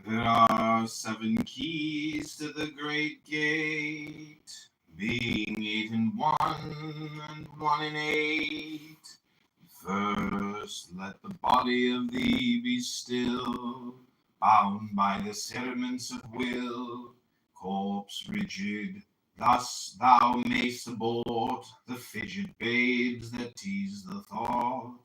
There are 7 keys to the great gate, being 8 in 1 and 1 in 8. First, let the body of thee be still, bound by the cerements of will, corpse rigid. Thus thou mayst abort the fidget babes that tease the thought.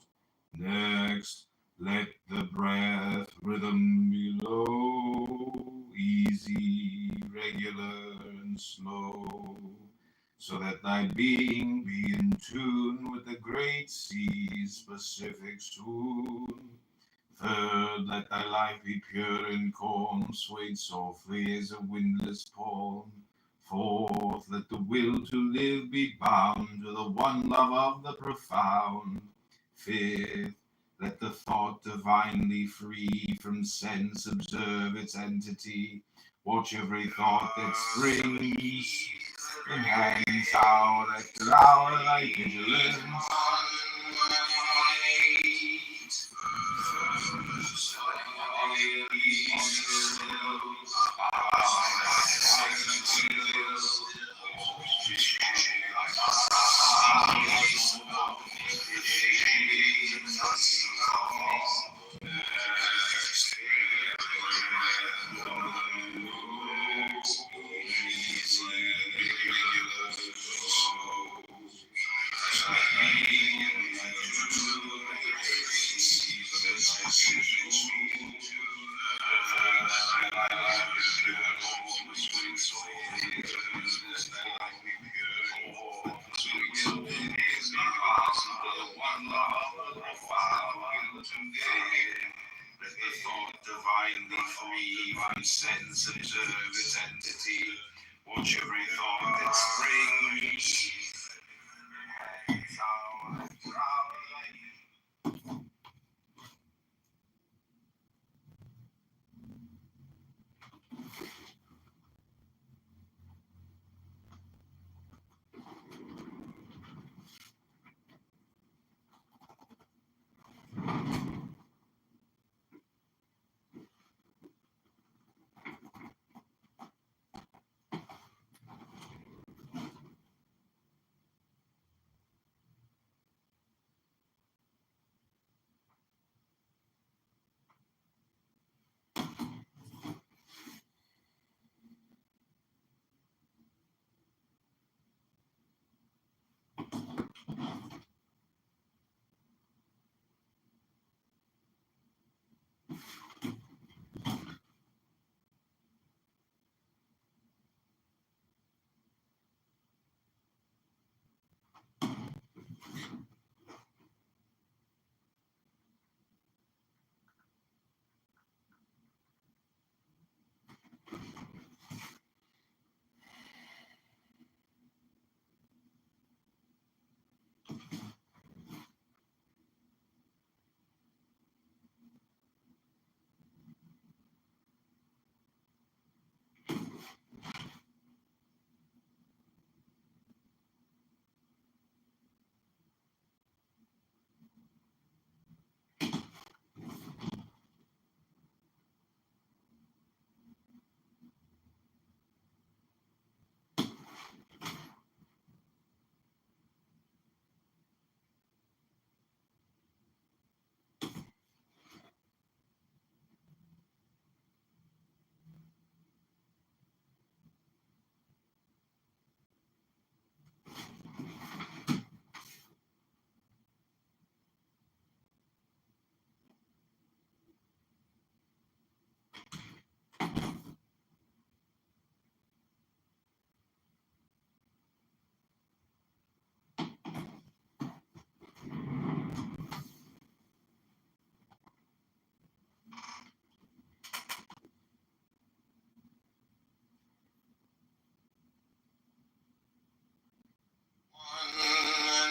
Next, let the breath rhythm be low, easy, regular, and slow, so that thy being be in tune with the great sea's Pacific swoon. Third, let thy life be pure and calm, swayed softly as a windless palm. Fourth, let the will to live be bound to the one love of the profound. Fifth, let the thought divinely free from sense observe its entity. Watch every thought that springs, enhance hour after hour thy vigilance. Let the thought divinely free from sense observe its entity. Watch every thought that springs.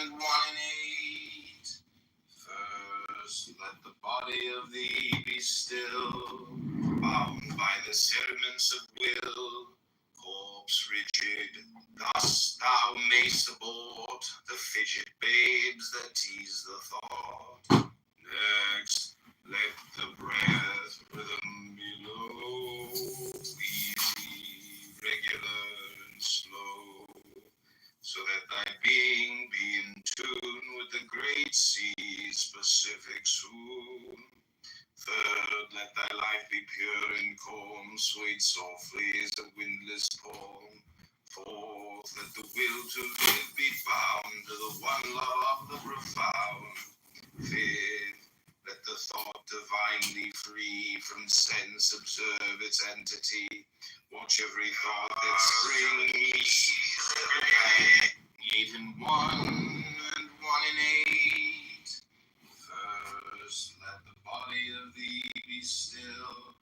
And 1 in 8. First, let the body of thee be still, bound by the cerements of will, corpse rigid. Thus thou mayst abort the fidget babes that tease the thought. Next, let the breath rhythm be low, so that thy being be in tune with the great seas, Pacific swoon. Third, let thy life be pure and calm, swayed softly as a windless palm. Fourth, let the will to live be bound to the one love of the profound. Fifth, let the thought divinely free from sense observe its entity. Watch every thought that springs. Eight and one in eight. First, let the body of thee be still.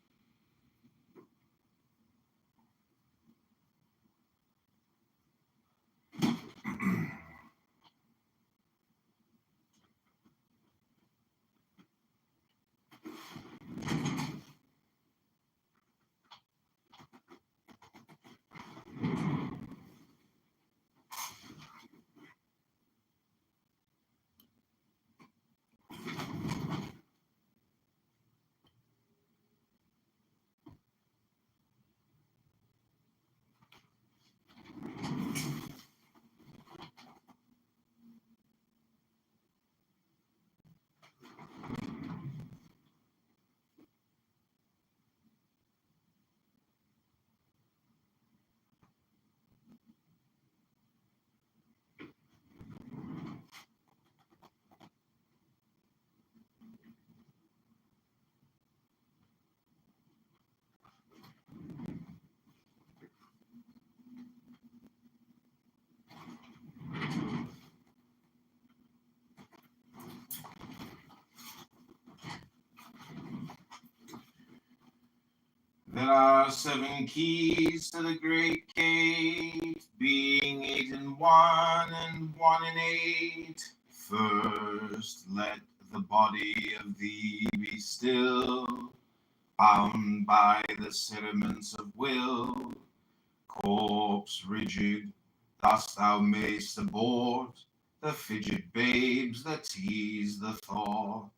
There are seven keys to the great gate, being eight and one in eight. First, let the body of thee be still, bound by the sediments of will. Corpse rigid, thus thou mayst abort the fidget babes that tease the thought.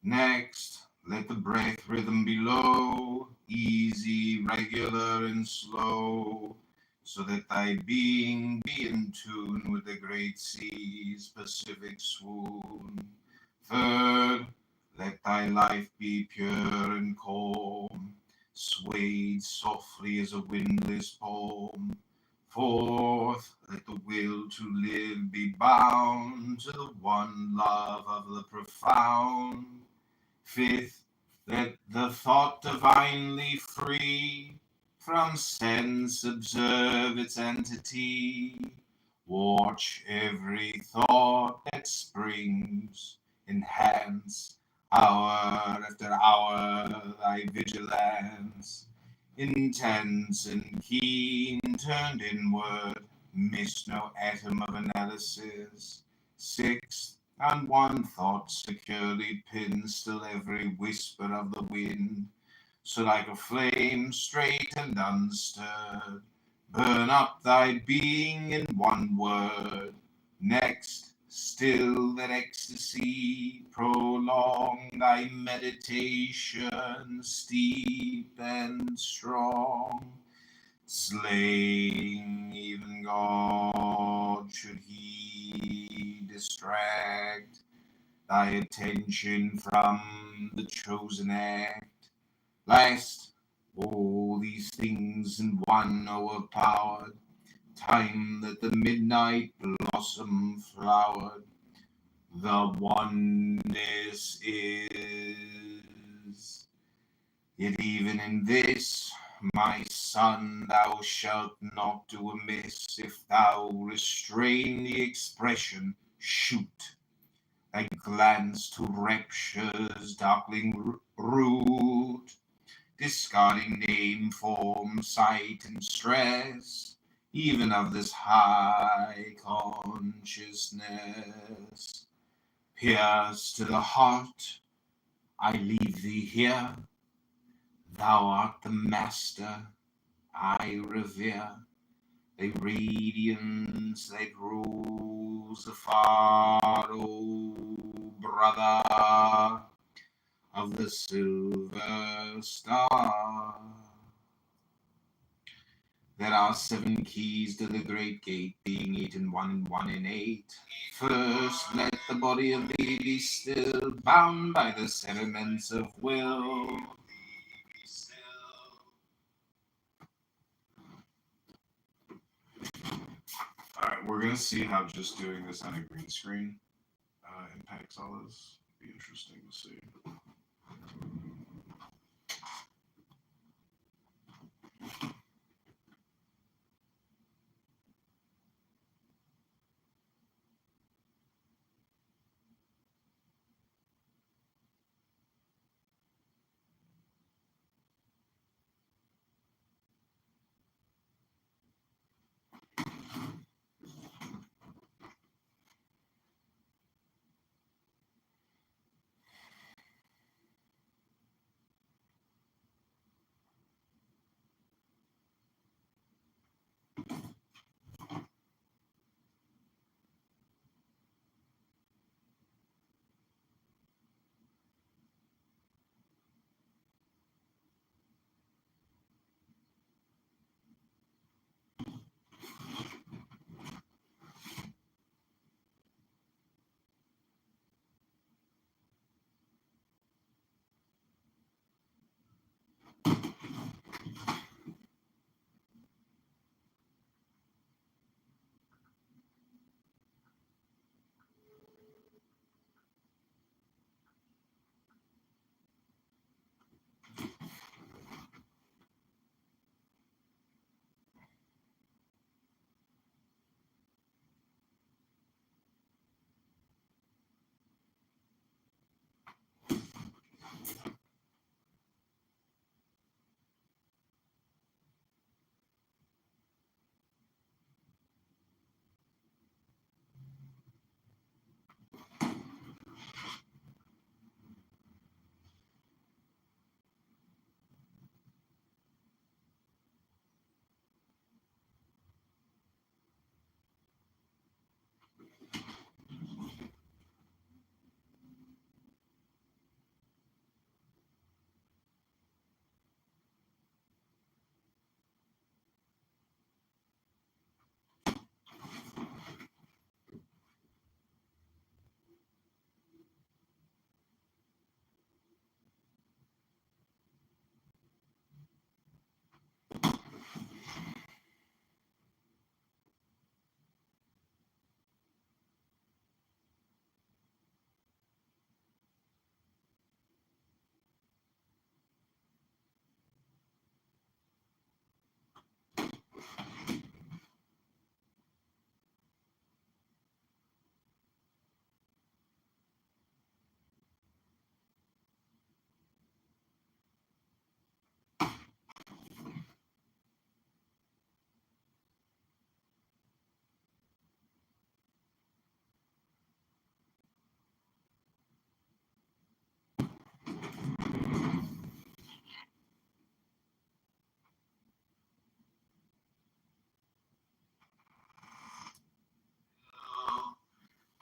Next, let the breath rhythm be low, easy, regular, and slow, so that thy being be in tune with the great sea's Pacific swoon. Third, let thy life be pure and calm, swayed softly as a windless palm. Fourth, let the will to live be bound to the one love of the profound. Fifth, let the thought divinely free from sense observe its entity. Watch every thought that springs, enhance hour after hour thy vigilance. Intense and keen, turned inward, miss no atom of analysis. Sixth, and one thought securely pins still every whisper of the wind, so like a flame straight and unstirred, burn up thy being in one word. Next, still that ecstasy, prolong thy meditation, steep and strong. Slaying even God, should he distract thy attention from the chosen act. Last, all these things in one overpowered, time that the midnight blossom flowered, the oneness is. Yet even in this, my son, thou shalt not do amiss, if thou restrain the expression, shoot thy glance to rapture's darkling root, discarding name, form, sight, and stress, even of this high consciousness. Pierce to the heart, I leave thee here. Thou art the master I revere, the radiance that rules afar, O brother of the silver star. There are 7 keys to the great gate, being 8 and 1 and 1 and 8. First, let the body of thee be still, bound by the sentiments of will. Alright, we're going to see how just doing this on a green screen impacts all this. Be interesting to see.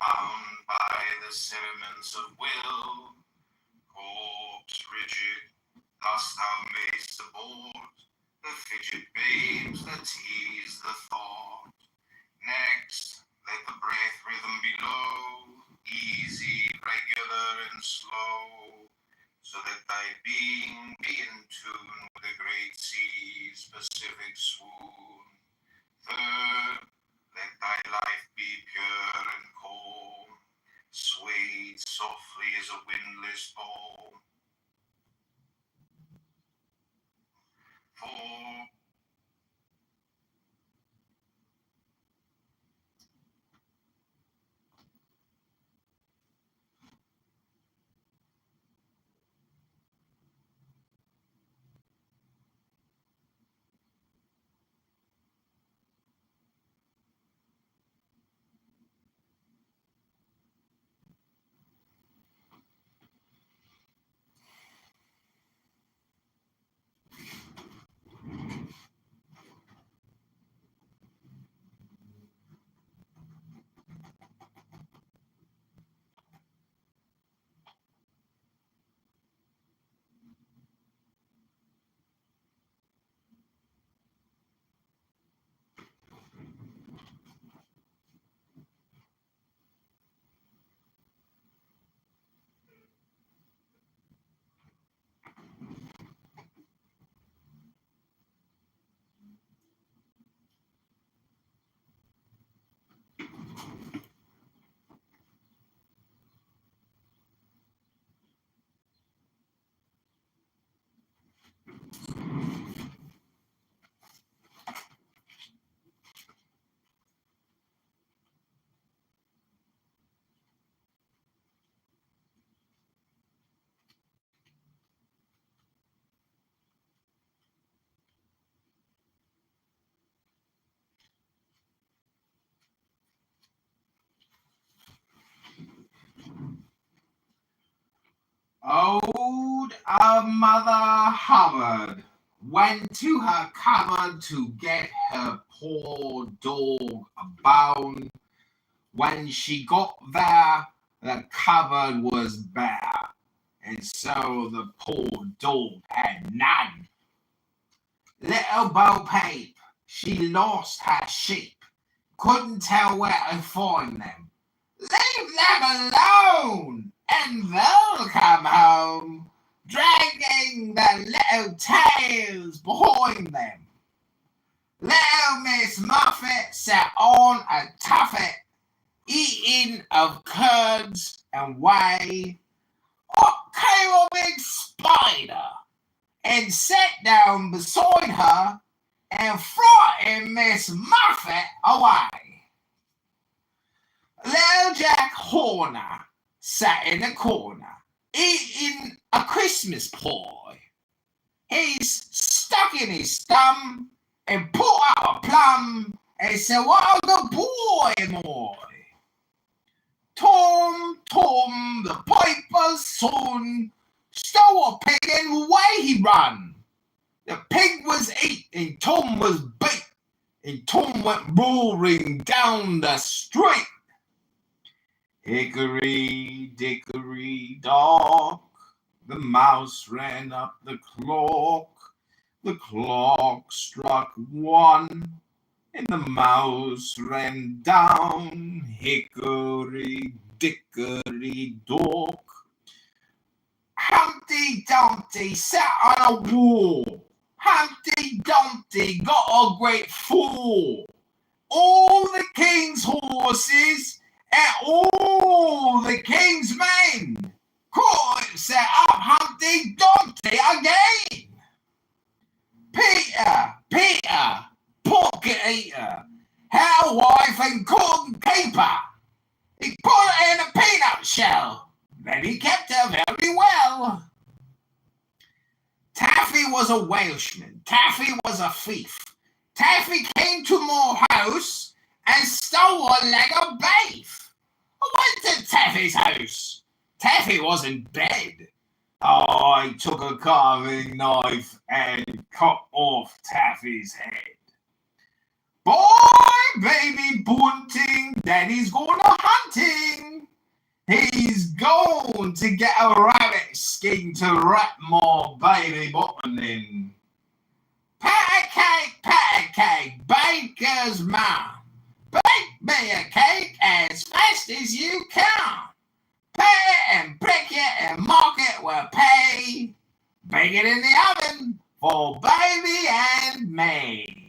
Bound by the sentiments of will, corpse rigid, thus thou mayst abort the fidget babes that tease the thought. Next, let the breath rhythm be low, easy, regular, and slow, so that thy being be in tune with the great sea's Pacific swoon. Third, let thy life be pure and calm, swayed softly as a windless palm. Four, Mother Hubbard went to her cupboard to get her poor dog a bone. When she got there, the cupboard was bare, and so the poor dog had none. Little Bo Peep, she lost her sheep, couldn't tell where to find them. Leave them alone, and they'll come home, dragging their little tails behind them. Little Miss Muffet sat on a tuffet, eating of curds and whey. Up came a big spider and sat down beside her and frightened Miss Muffet away. Little Jack Horner sat in the corner, eating a Christmas pie. He's stuck in his thumb and pulled out a plum and said, "What a good boy am I?" Tom, Tom, the piper's son, stole a pig and away he ran. The pig was eat and Tom was beat, and Tom went roaring down the street. Hickory dickory dock, the mouse ran up the clock. The clock struck one, and the mouse ran down. Hickory dickory dock. Humpty Dumpty sat on a wall. Humpty Dumpty got a great fall. All the king's horses and all the king's men couldn't set up Humpty Dumpty again. Peter, Peter, pocket eater, had a wife and couldn't keep her. He put her in a peanut shell, then he kept her very well. Taffy was a Welshman, Taffy was a thief. Taffy came to my house and stole a leg of beef. I went to Taffy's house. Taffy was in bed. I took a carving knife and cut off Taffy's head. Boy, baby bunting, Daddy's going a hunting. He's going to get a rabbit skin to wrap my baby button in. Pat a cake, baker's man. Bake me a cake as fast as you can. Pay it and prick it and mark it with pay. Bake it in the oven for baby and me.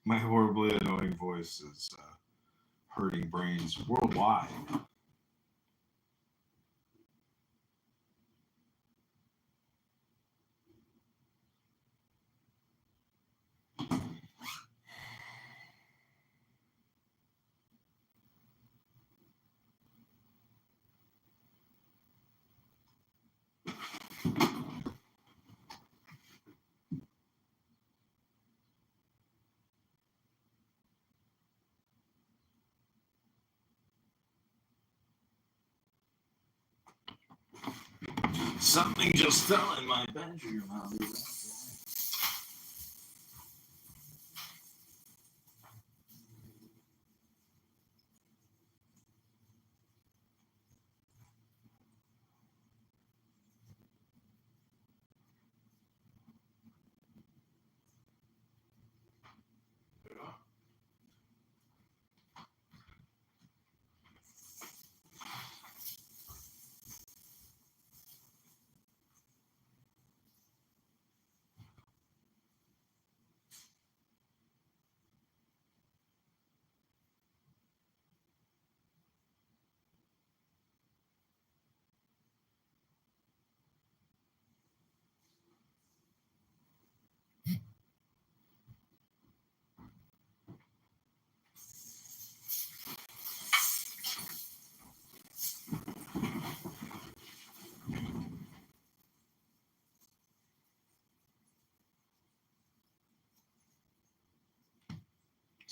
My horribly annoying voice is hurting brains worldwide. Something just fell in my bedroom. I'll be right back.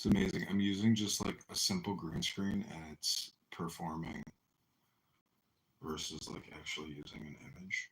It's amazing. I'm using just like a simple green screen and it's performing versus like actually using an image.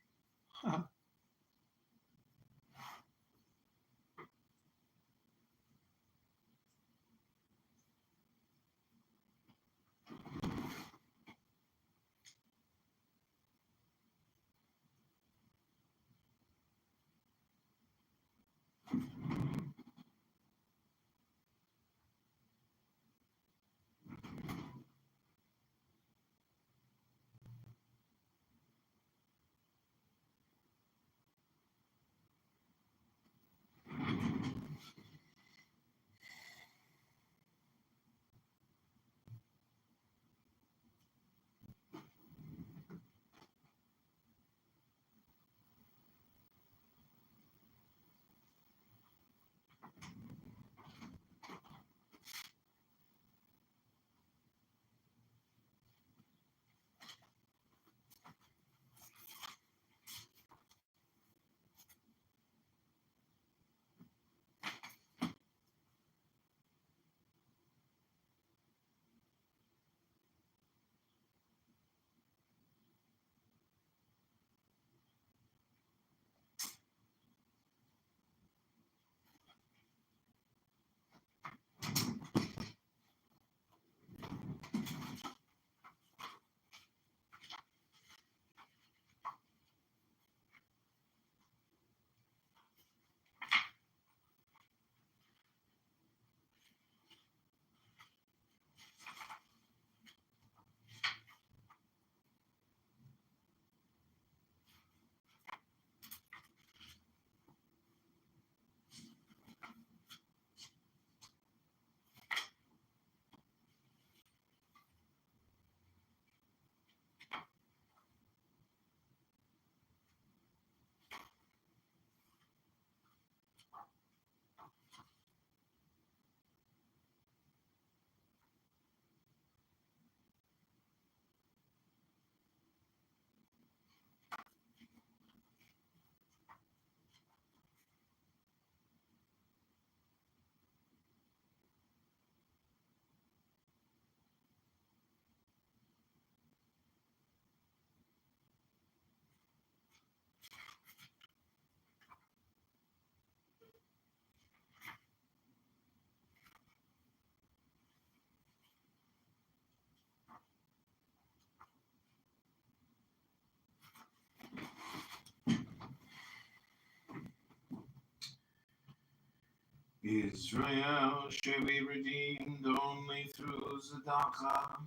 Israel shall be redeemed only through Tzedakah,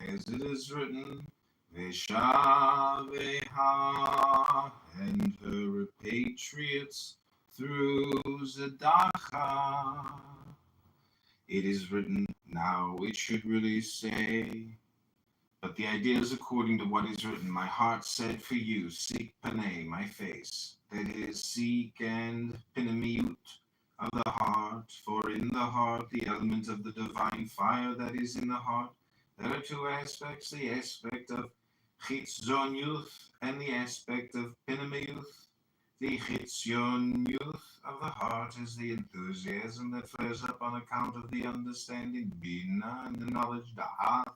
as it is written, Veshaveha, and her repatriates through Tzedakah. It is written, now it should really say. But the idea is according to what is written. My heart said for you, seek Panay, my face. That is, seek and Pinamiut of the heart. For in the heart, the element of the divine fire that is in the heart, there are two aspects, the aspect of Chitzion youth and the aspect of Pinamiut. The Chitzion youth of the heart is the enthusiasm that flares up on account of the understanding Bina and the knowledge Da'at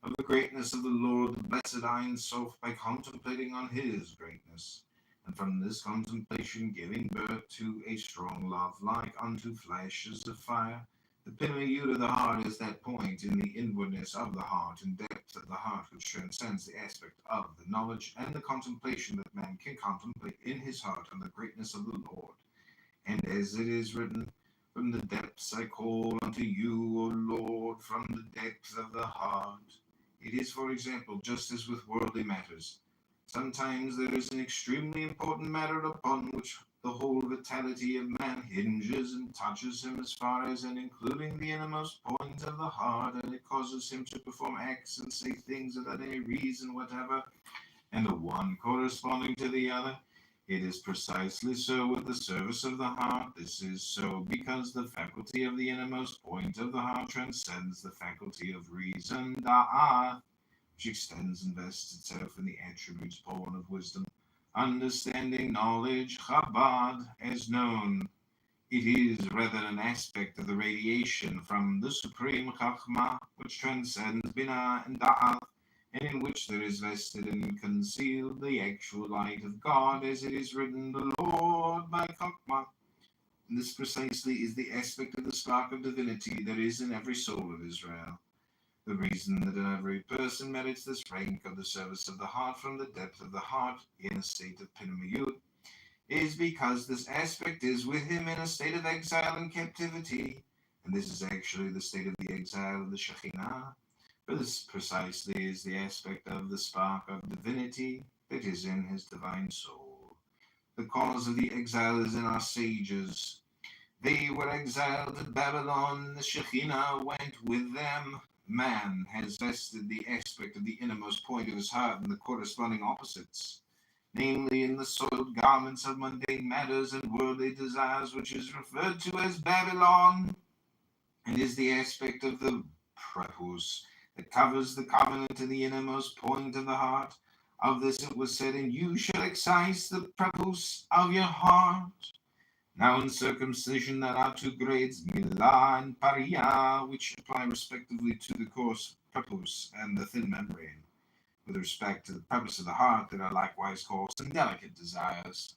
of the greatness of the Lord, the blessed Ein Sof, by contemplating on his greatness, and from this contemplation giving birth to a strong love like unto flashes of fire. The Pimayut of the heart is that point in the inwardness of the heart and depth of the heart which transcends the aspect of the knowledge and the contemplation that man can contemplate in his heart on the greatness of the Lord. And as it is written, from the depths I call unto you, O Lord, from the depths of the heart. It is, for example, just as with worldly matters. Sometimes there is an extremely important matter upon which the whole vitality of man hinges and touches him as far as and including the innermost point of the heart, and it causes him to perform acts and say things without any reason whatever, and the one corresponding to the other. It is precisely so with the service of the heart. This is so because the faculty of the innermost point of the heart transcends the faculty of reason, da'at, which extends and vests itself in the attributes born of wisdom, understanding, knowledge, chabad, as known. It is rather an aspect of the radiation from the supreme chachma, which transcends bina and da'at, and in which there is vested and concealed the actual light of God, as it is written, the Lord my chachma. And this precisely is the aspect of the spark of divinity that is in every soul of Israel. The reason that every person merits this rank of the service of the heart from the depth of the heart in a state of Pinamayut is because this aspect is with him in a state of exile and captivity, and this is actually the state of the exile of the Shekhinah, for this precisely is the aspect of the spark of divinity that is in his divine soul. The cause of the exile is in our sages. They were exiled to Babylon, the Shekhinah went with them. Man has vested the aspect of the innermost point of his heart in the corresponding opposites, namely in the soiled garments of mundane matters and worldly desires, which is referred to as Babylon, and is the aspect of the prepus that covers the covenant in the innermost point of the heart. Of this it was said, and you shall excise the prepus of your heart. Now in circumcision there are two grades, milah and paria, which apply respectively to the coarse prepus and the thin membrane. With respect to the purpose of the heart, there are likewise coarse and delicate desires.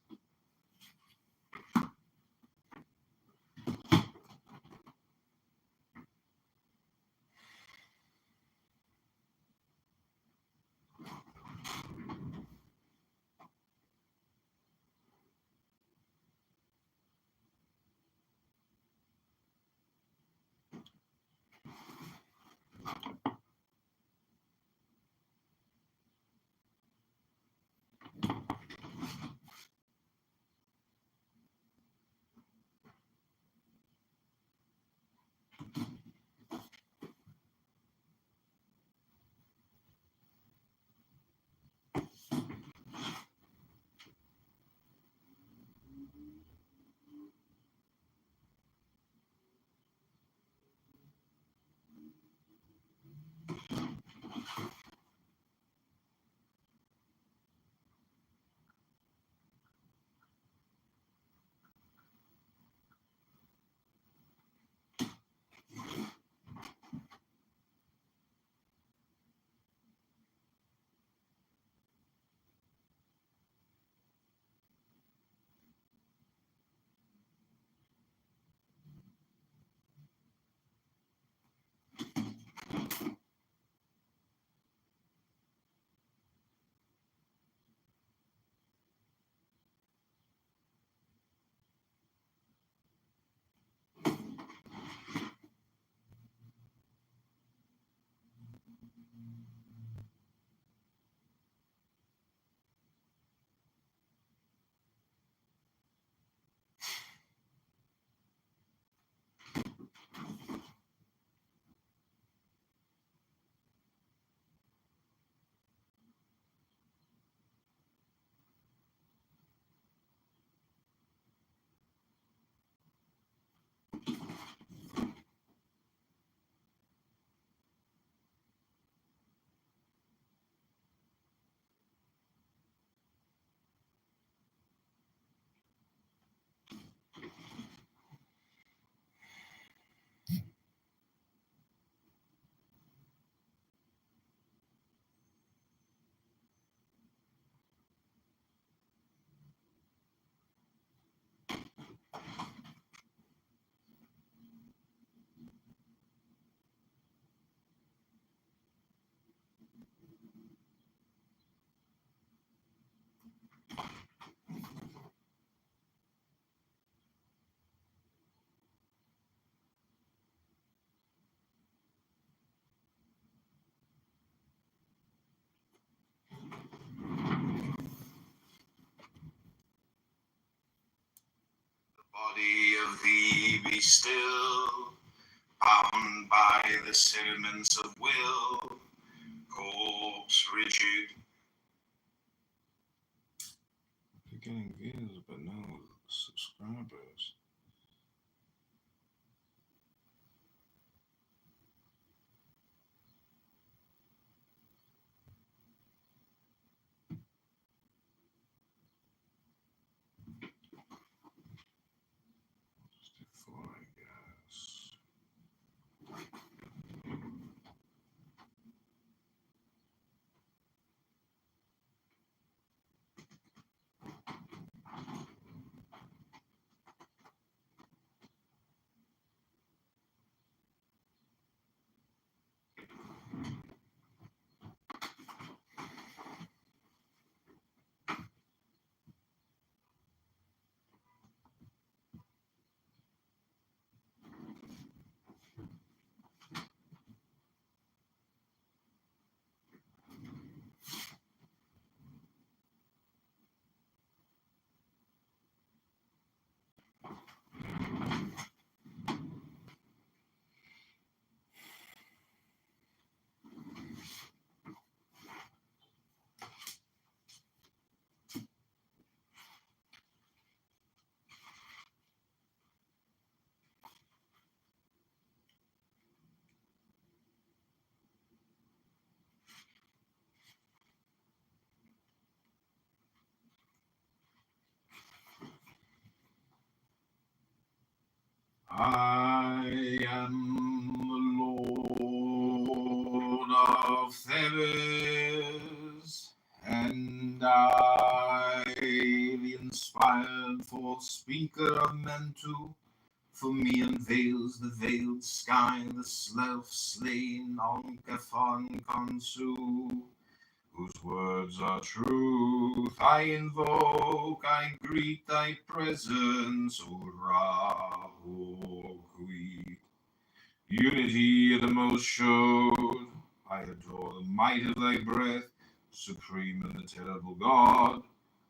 body of thee be still, bound by the sentiments of will, corpse rigid. You're getting views, but no subscribers. Before I guess. I am the Lord of Thebes, and I, the inspired fourth speaker of Mentu, for me unveils the veiled sky, the self-slain Oncathon Konsu, whose words are truth. I invoke, I greet thy presence, O Rahokui. Unity of the most showed, I adore the might of thy breath, supreme and the terrible God,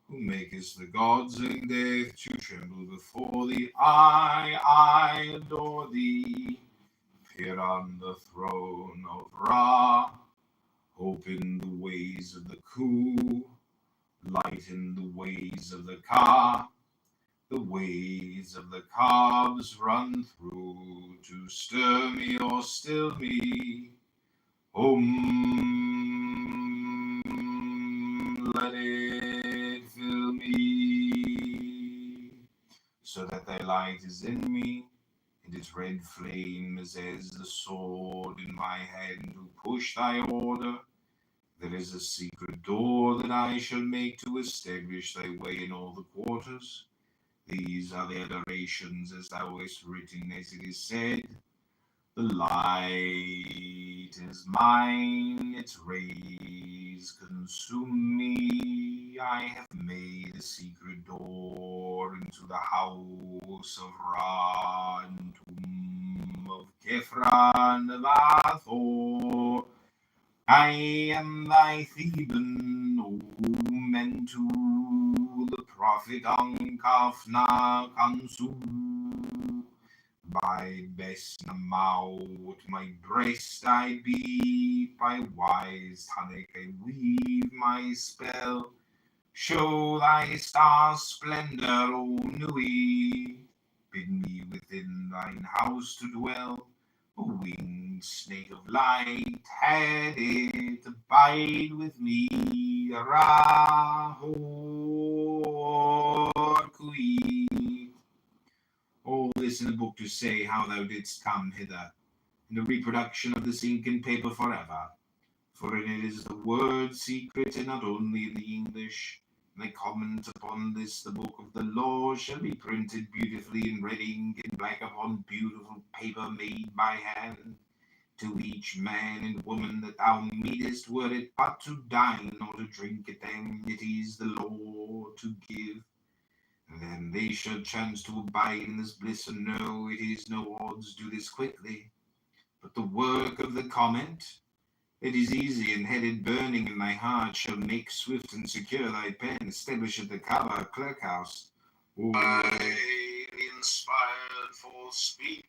who makest the gods in death to tremble before thee. I adore thee, here on the throne of Ra. Hope in the ways of the Ku, light in the ways of the Ka. The ways of the calves run through to stir me or still me. Let it fill me, so that thy light is in me, and its red flame is as the sword in my hand to push thy order. There is a secret door that I shall make to establish thy way in all the quarters. These are the adorations as thou hast written, as it is said. The light is mine, its rays consume me. I have made a secret door into the house of Ra and tomb of Kefran of Hathor. I am thy Theban, O Mentu, the prophet Ankafna Kansu. By best Namaut, my breast I beat, by wise Tanek I weave my spell. Show thy star splendor, O Nui. Bid me within thine house to dwell. A winged snake of light, had it abide with me, Rahor. All this in the book to say how thou didst come hither, in the reproduction of this ink and paper forever. For in it is the word secret, and not only the English. And the comment upon this, the book of the law, shall be printed beautifully in red ink and black upon beautiful paper made by hand. To each man and woman that thou meetest, were it but to dine or to drink at them, it is the law to give. And then they shall chance to abide in this bliss, and know it is no odds do this quickly. But the work of the comment, it is easy, and headed burning in thy heart, shall make swift and secure thy pen, establish at the cover clerk house. I, the inspired for speed.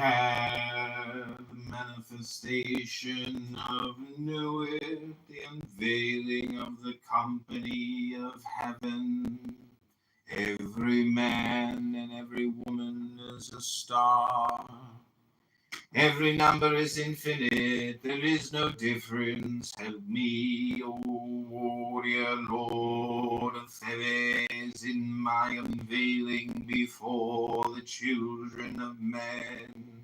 have the manifestation of Nuit, the unveiling of the company of heaven. Every man and every woman is a star. Every number is infinite, there is no difference. Help me, O warrior Lord of Thebes, in my unveiling before the children of men.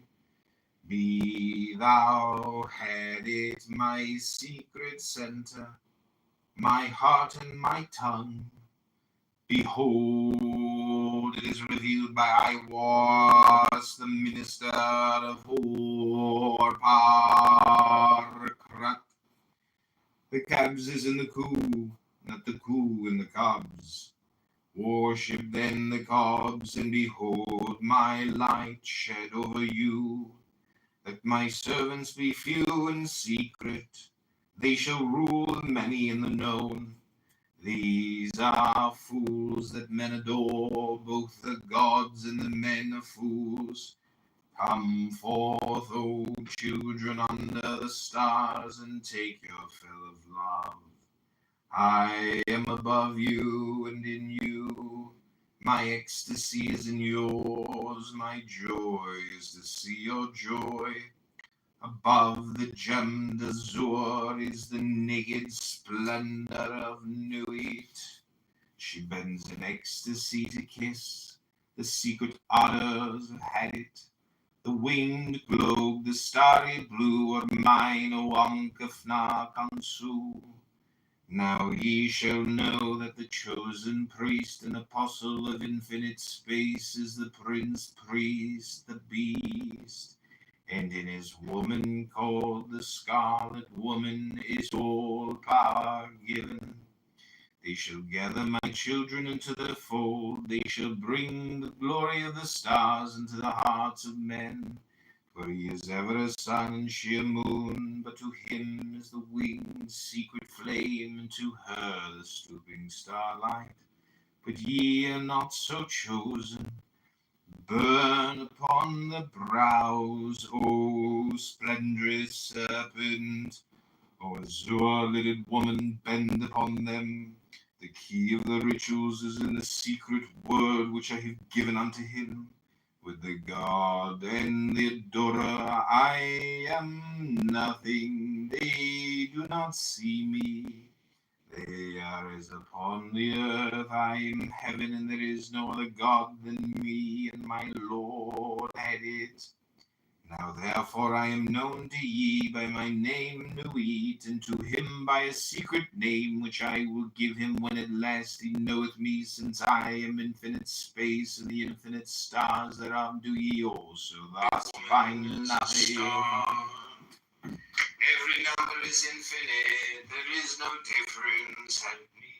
Be thou had it my secret center, my heart and my tongue. Behold, it is revealed by I was the minister of Horparkrat. The cabs is in the coup, not the coup in the cobs. Worship then the cobs, and behold my light shed over you. Let my servants be few in secret, they shall rule many in the known. These are fools that men adore, both the gods and the men are fools. Come forth, O children under the stars, and take your fill of love. I am above you and in you. My ecstasy is in yours. My joy is to see your joy. Above the gemmed azure is the naked splendor of Nuit. She bends in ecstasy to kiss. The secret otters have had it. The winged globe, the starry blue are mine, O Ankh-Afna Kansu. Now ye shall know that the chosen priest and apostle of infinite space is the prince priest, the beast. And in his woman called the Scarlet Woman is all power given. They shall gather my children into their fold. They shall bring the glory of the stars into the hearts of men. For he is ever a sun and she a moon, but to him is the winged secret flame, and to her the stooping starlight. But ye are not so chosen. Burn upon the brows, O splendrous serpent, O azure-lidded woman, bend upon them. The key of the rituals is in the secret word which I have given unto him. With the god and the adorer I am nothing. They do not see me. They are as upon the earth. I am heaven, and there is no other God than me, and my Lord had it. Now therefore I am known to ye by my name Nuit, and to him by a secret name which I will give him when at last he knoweth me, since I am infinite space, and the infinite stars thereof do ye also thus find nothing. Every number is infinite, there is no difference. Help me.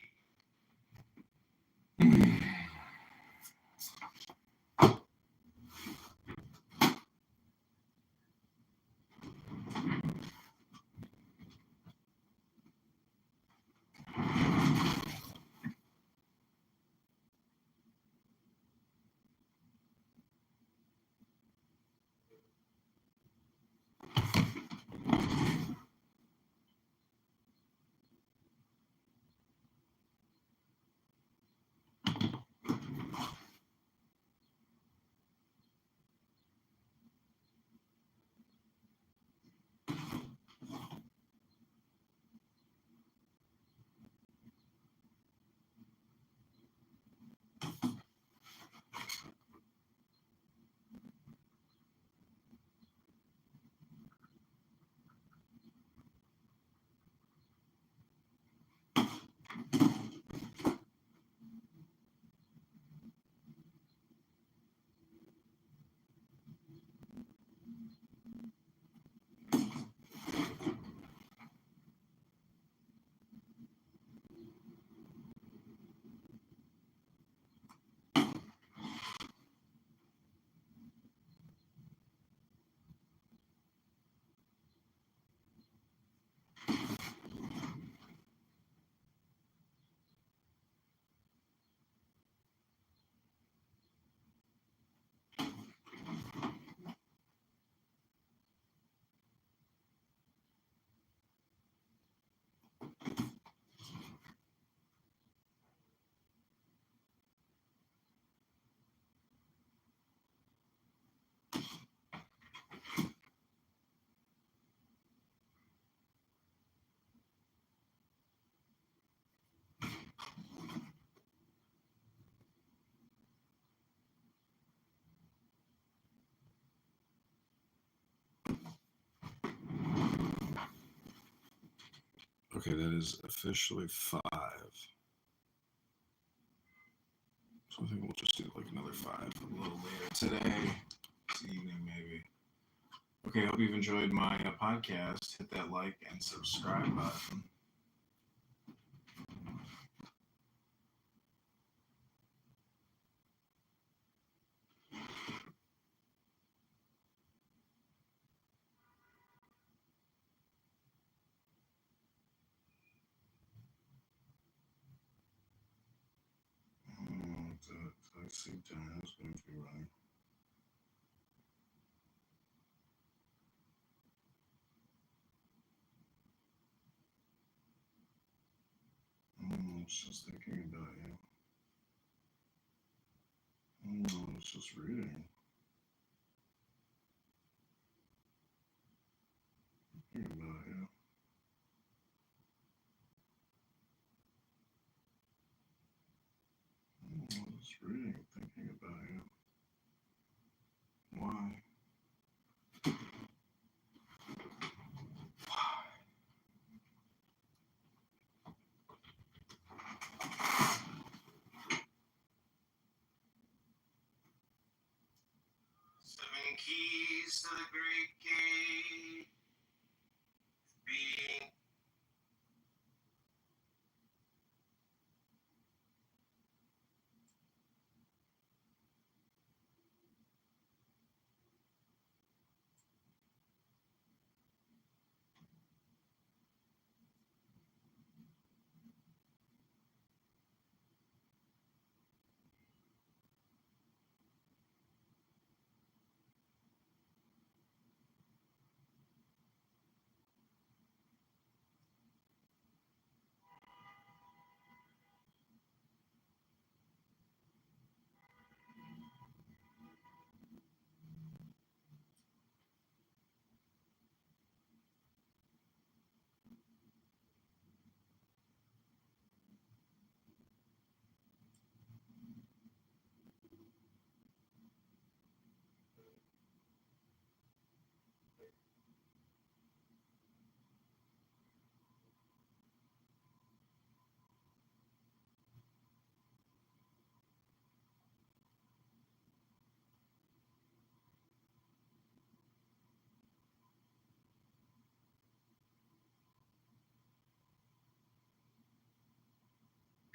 Okay, that is officially 5. So I think we'll just do like another 5 a little later today, this evening maybe. Okay, hope you've enjoyed my podcast. Hit that like and subscribe button. The same time is going to be running. It's just thinking about you. It's just reading. Thinking about you. Just reading, thinking about you. Why? Seven keys to the great gate. Being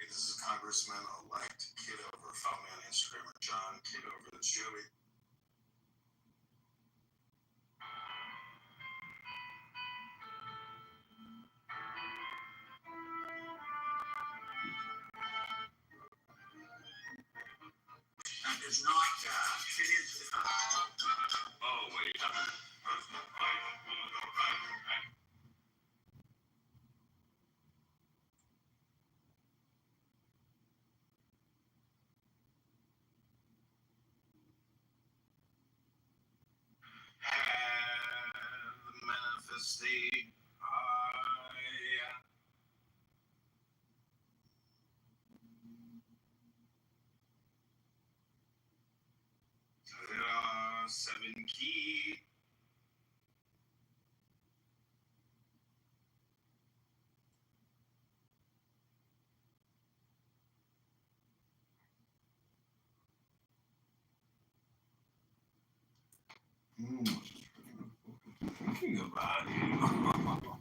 this is Congressman-elect Kidover. Follow me on Instagram at John Kidover. That's Joey. That is not. It is. Oh wait. Have the manifestate. There are 7 keys. Thinking about you.